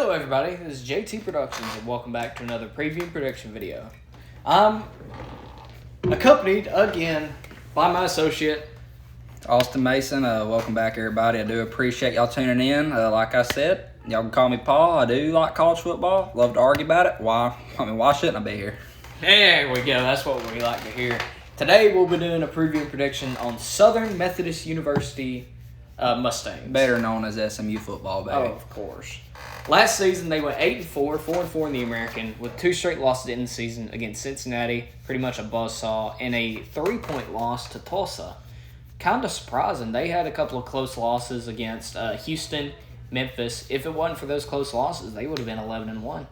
Hello everybody, this is JT Productions and welcome back to another preview and prediction video. I'm accompanied again by my associate, Austin Mason. Welcome back everybody. I do appreciate y'all tuning in. Like I said, y'all can call me Paul. I do like college football. Love to argue about it. Why shouldn't I be here? There we go, that's what we like to hear. Today we'll be doing a preview and prediction on Southern Methodist University Mustangs. Better known as SMU football, baby. Oh, of course. Last season, they went 8-4, 4-4 in the American, with 2 straight losses in the season against Cincinnati, pretty much a buzzsaw, and a 3-point loss to Tulsa. Kind of surprising. They had a couple of close losses against Houston, Memphis. If it wasn't for those close losses, they would have been 11-1.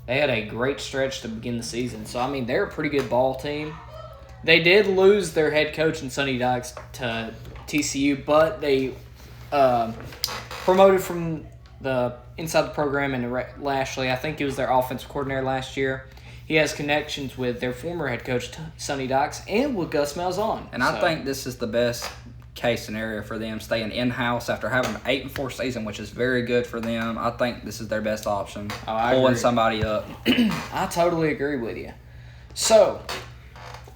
They had a great stretch to begin the season. So, I mean, they're a pretty good ball team. They did lose their head coach in Sonny Dykes to TCU, but they promoted from the inside the program and Lashley. I think he was their offensive coordinator last year. He has connections with their former head coach, Sonny Dykes, and with Gus Malzahn. And I think this is the best case scenario for them, staying in-house after having an 8-4 season, which is very good for them. I think this is their best option, pulling somebody up. I totally agree with you. So,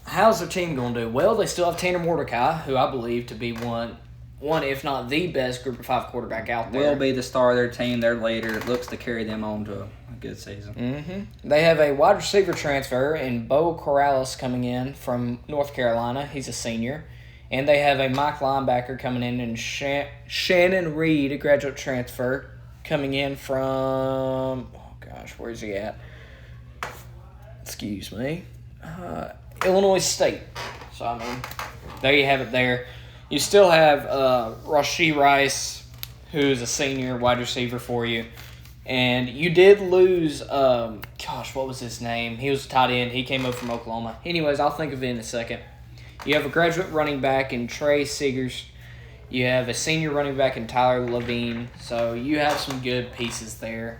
how's their team going to do? Well, they still have Tanner Mordecai, who I believe to be one, if not the best Group of 5 quarterback out there. Will be the star of their team, their leader. It looks to carry them on to a good season. Mm-hmm. They have a wide receiver transfer in Bo Corrales coming in from North Carolina. He's a senior. And they have a Mike linebacker coming in and Shannon Reed, a graduate transfer, coming in from, where's he at? Excuse me. Illinois State. So, I mean, there you have it there. You still have Rashee Rice, who's a senior wide receiver for you. And you did lose, what was his name? He was a tight end. He came up from Oklahoma. Anyways, I'll think of it in a second. You have a graduate running back in Trey Seegers. You have a senior running back in Tyler Levine. So you have some good pieces there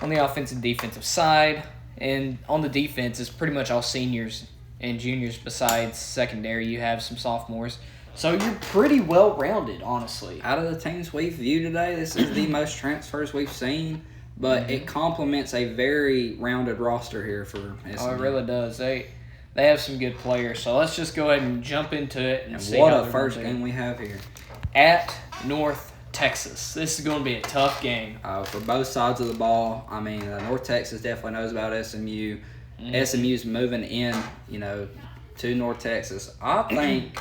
on the offensive defensive side. And on the defense, it's pretty much all seniors and juniors besides secondary. You have some sophomores. So you're pretty well-rounded, honestly. Out of the teams we've viewed today, this is the most transfers we've seen. But it complements a very rounded roster here for SMU. Oh, it really does. They have some good players. So let's just go ahead and jump into it and see what how a first game we have here. At North Texas. This is going to be a tough game. For both sides of the ball. I mean, North Texas definitely knows about SMU. SMU's moving in, to North Texas. I think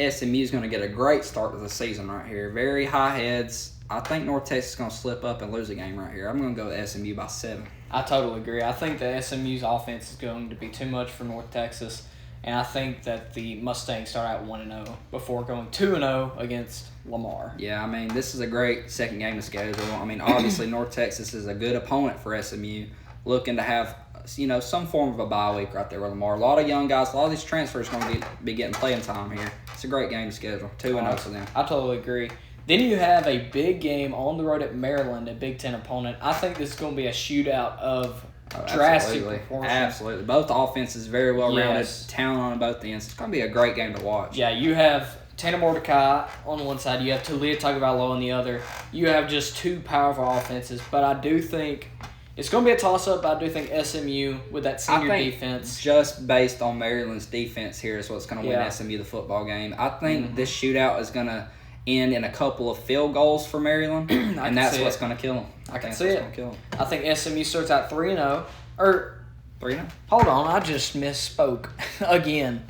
SMU's going to get a great start to the season right here. Very high heads. I think North Texas is going to slip up and lose a game right here. I'm going to go with SMU by 7. I totally agree. I think that SMU's offense is going to be too much for North Texas, and I think that the Mustangs start out 1-0 before going 2-0 against Lamar. Yeah, I mean, this is a great second game to schedule. I mean, obviously North Texas is a good opponent for SMU, looking to have some form of a bye week right there with Lamar. A lot of young guys, a lot of these transfers are going to be getting playing time here. It's a great game to schedule. 2-0 for them. I totally agree. Then you have a big game on the road at Maryland, a Big Ten opponent. I think this is going to be a shootout of drastic proportions. Absolutely. Both offenses very well-rounded, talent on both ends. It's going to be a great game to watch. Yeah, you have Tanner Mordecai on one side. You have Talia Tagovailoa on the other. You have just two powerful offenses. But I do think it's going to be a toss-up. I do think SMU with that senior defense. Just based on Maryland's defense here is what's going to win SMU the football game. I think this shootout is going to end in a couple of field goals for Maryland, and that's what's going to kill them. I can see it. I think SMU starts out 3-0. Or 3-0? Hold on, I just misspoke again.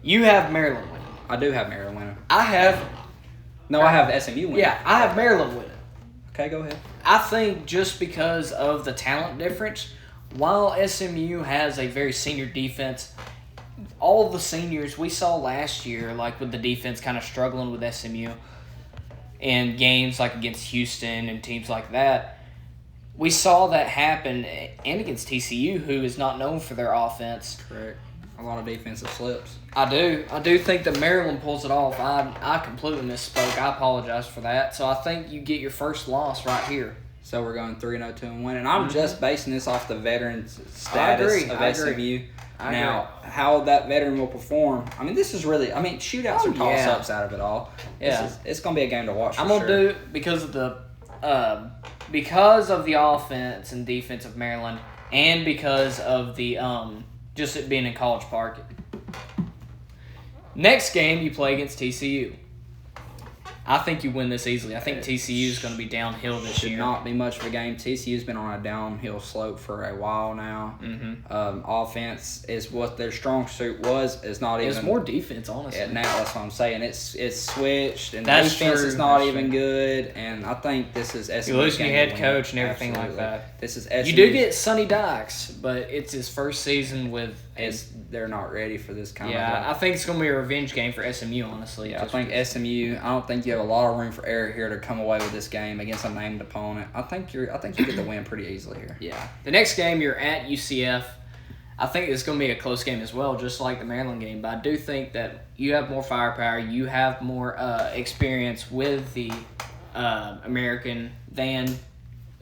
You have Maryland winning. I do have Maryland winning. I have SMU winning. Yeah, I have Maryland winning. Okay, go ahead. I think just because of the talent difference, while SMU has a very senior defense, all of the seniors we saw last year, like with the defense kind of struggling with SMU in games like against Houston and teams like that, we saw that happen, and against TCU, who is not known for their offense. Correct. A lot of defensive slips. I do think that Maryland pulls it off. I completely misspoke. I apologize for that. So I think you get your first loss right here. So we're going 3-0 to win. And I'm just basing this off the veteran status of SMU. Now, how that veteran will perform, I mean, this is really, shootouts are toss-ups out of it all. It's going to be a game to watch for I'm going to do, because of the because of the offense and defense of Maryland, and because of the just it being in College Park. Next game, you play against TCU. I think you win this easily. I think TCU is going to be downhill this Should year. not be much of a game. TCU's been on a downhill slope for a while now. Offense is what their strong suit was. It's not even. It's more defense, honestly. Now that's what I'm saying. It's switched, and That's defense true. is not That's even true. good. And I think this is SMU's You're losing your game head to win. coach and everything like Absolutely. that. This is SMU. You do get Sonny Dykes, but it's his first season with. They're not ready for this kind of. Yeah, I think it's going to be a revenge game for SMU, honestly. Yeah, I think SMU. I don't think you have a lot of room for error here to come away with this game against a named opponent. I think you get the win pretty easily here. Yeah. The next game, you're at UCF. I think it's going to be a close game as well, just like the Maryland game. But I do think that you have more firepower. You have more experience with the American than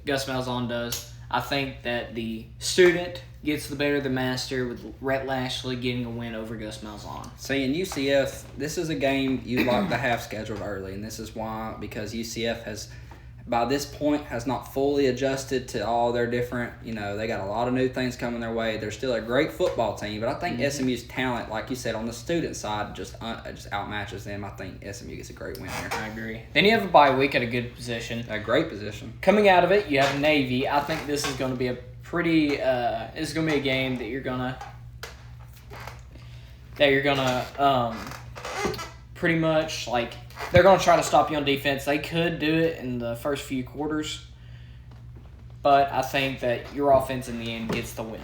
Gus Malzahn does. I think that the student gets the better of the master with Rhett Lashley getting a win over Gus Malzahn. See, in UCF, this is a game you like to have scheduled early, and this is why, because UCF has, by this point, has not fully adjusted to all their different, they got a lot of new things coming their way. They're still a great football team, but I think SMU's talent, like you said, on the student side, just outmatches them. I think SMU gets a great win here. I agree. Then you have a bye week at a good position. A great position. Coming out of it, you have Navy. I think this is going to be a pretty. This is going to be a game that you're gonna. Pretty much like they're gonna try to stop you on defense. They could do it in the first few quarters, but I think that your offense in the end gets the win.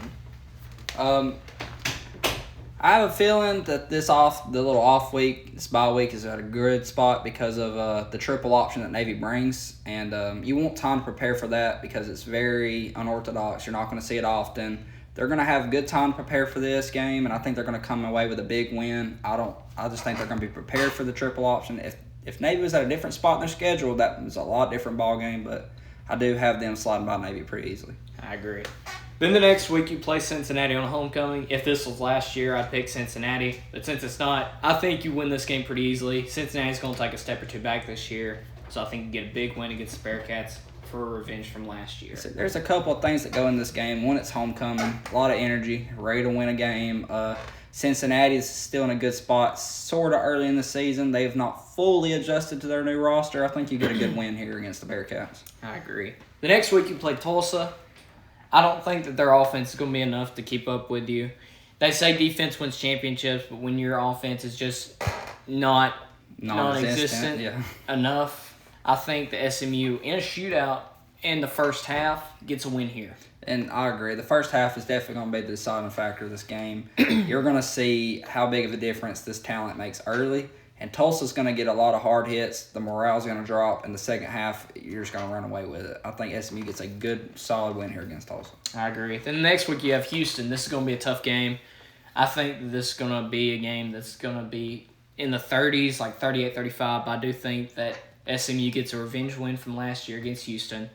I have a feeling that this bye week is at a good spot because of the triple option that Navy brings, and you want time to prepare for that because it's very unorthodox. You're not going to see it often. They're going to have good time to prepare for this game, and I think they're going to come away with a big win. I just think they're going to be prepared for the triple option. If Navy was at a different spot in their schedule, that was a lot different ball game, but I do have them sliding by Navy pretty easily. I agree. Then the next week you play Cincinnati on homecoming. If this was last year, I'd pick Cincinnati. But since it's not, I think you win this game pretty easily. Cincinnati's going to take a step or two back this year. So I think you get a big win against the Bearcats for revenge from last year. So there's a couple of things that go in this game. One, it's homecoming. A lot of energy. Ready to win a game. Cincinnati is still in a good spot, sort of early in the season. They have not fully adjusted to their new roster. I think you get a good win here against the Bearcats. I agree. The next week you play Tulsa. I don't think that their offense is going to be enough to keep up with you. They say defense wins championships, but when your offense is just non-existent enough, I think the SMU in a shootout in the first half gets a win here. And I agree. The first half is definitely going to be the deciding factor of this game. You're going to see how big of a difference this talent makes early. And Tulsa's going to get a lot of hard hits. The morale's going to drop. In the second half, you're just going to run away with it. I think SMU gets a good, solid win here against Tulsa. I agree. Then the next week you have Houston. This is going to be a tough game. I think that this is going to be a game that's going to be in the 30s, like 38-35. But I do think that SMU gets a revenge win from last year against Houston.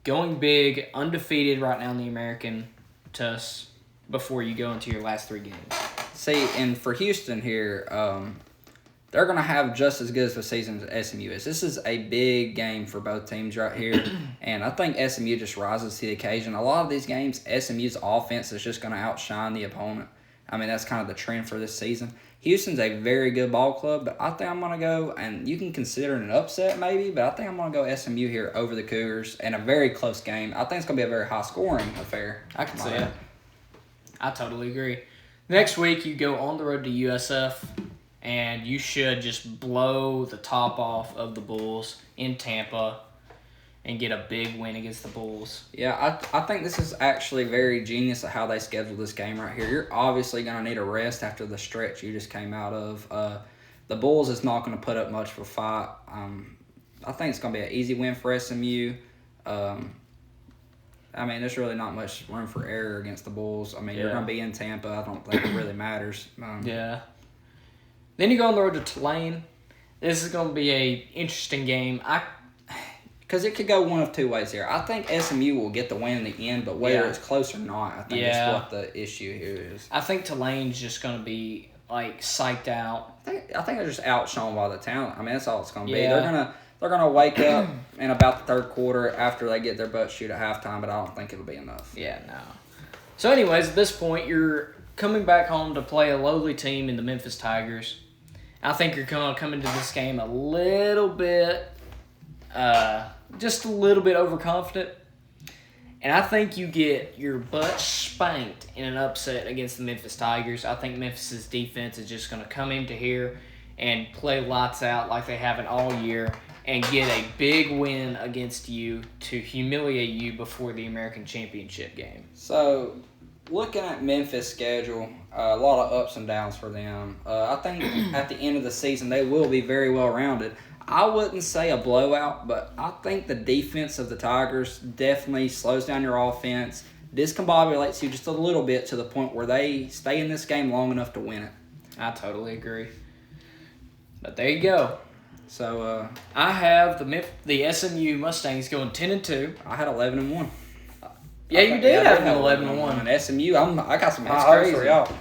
Going big, undefeated right now in the American TUS before you go into your last three games. See, and for Houston here, they're going to have just as good of a season as SMU is. This is a big game for both teams right here, and I think SMU just rises to the occasion. A lot of these games, SMU's offense is just going to outshine the opponent. I mean, that's kind of the trend for this season. Houston's a very good ball club, but I think I'm going to go, and you can consider it an upset maybe, but I think I'm going to go SMU here over the Cougars in a very close game. I think it's going to be a very high-scoring affair. I can see it. I totally agree. Next week, you go on the road to USF, and you should just blow the top off of the Bulls in Tampa and get a big win against the Bulls. Yeah, I think this is actually very genius of how they scheduled this game right here. You're obviously going to need a rest after the stretch you just came out of. The Bulls is not going to put up much of a fight. I think it's going to be an easy win for SMU. I mean, there's really not much room for error against the Bulls. I mean, you're going to be in Tampa. I don't think it really matters. Yeah. Then you go on the road to Tulane. This is going to be an interesting game. Because it could go one of two ways here. I think SMU will get the win in the end, but whether it's close or not, I think is what the issue here is. I think Tulane's just going to be, psyched out. I think they're just outshone by the talent. I mean, that's all it's going to be. they're going to wake up in about the third quarter after they get their butt shoot at halftime, but I don't think it'll be enough. Yeah, no. So, anyways, at this point, you're coming back home to play a lowly team in the Memphis Tigers. I think you're going to come into this game a little bit, just a little bit overconfident. And I think you get your butt spanked in an upset against the Memphis Tigers. I think Memphis's defense is just going to come into here and play lights out like they haven't all year and get a big win against you to humiliate you before the American Championship game. So, looking at Memphis' schedule, a lot of ups and downs for them. I think at the end of the season, they will be very well-rounded. I wouldn't say a blowout, but I think the defense of the Tigers definitely slows down your offense, discombobulates you just a little bit to the point where they stay in this game long enough to win it. I totally agree. But there you go. So I have the SMU Mustangs going 10-2. I had 11-1. Yeah, you did have them 11-1. And SMU, I got some That's high hopes crazy. for y'all.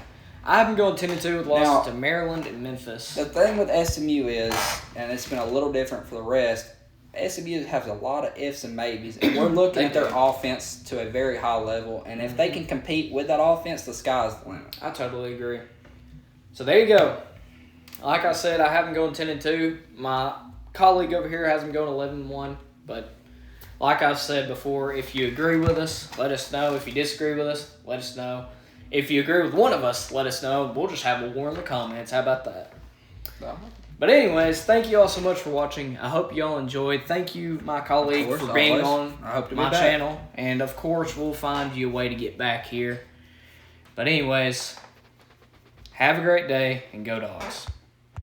I have them going 10-2 with losses Now, to Maryland and Memphis. The thing with SMU is, and it's been a little different for the rest, SMU has a lot of ifs and maybes. And we're looking at their offense to a very high level. And if they can compete with that offense, the sky's the limit. I totally agree. So there you go. Like I said, I have them going 10-2. My colleague over here has them going 11-1. But like I've said before, if you agree with us, let us know. If you disagree with us, let us know. If you agree with one of us, let us know. We'll just have a war in the comments. How about that? But anyways, thank you all so much for watching. I hope you all enjoyed. Thank you, my colleague, for being on my channel. And, of course, we'll find you a way to get back here. But anyways, have a great day and go Dogs.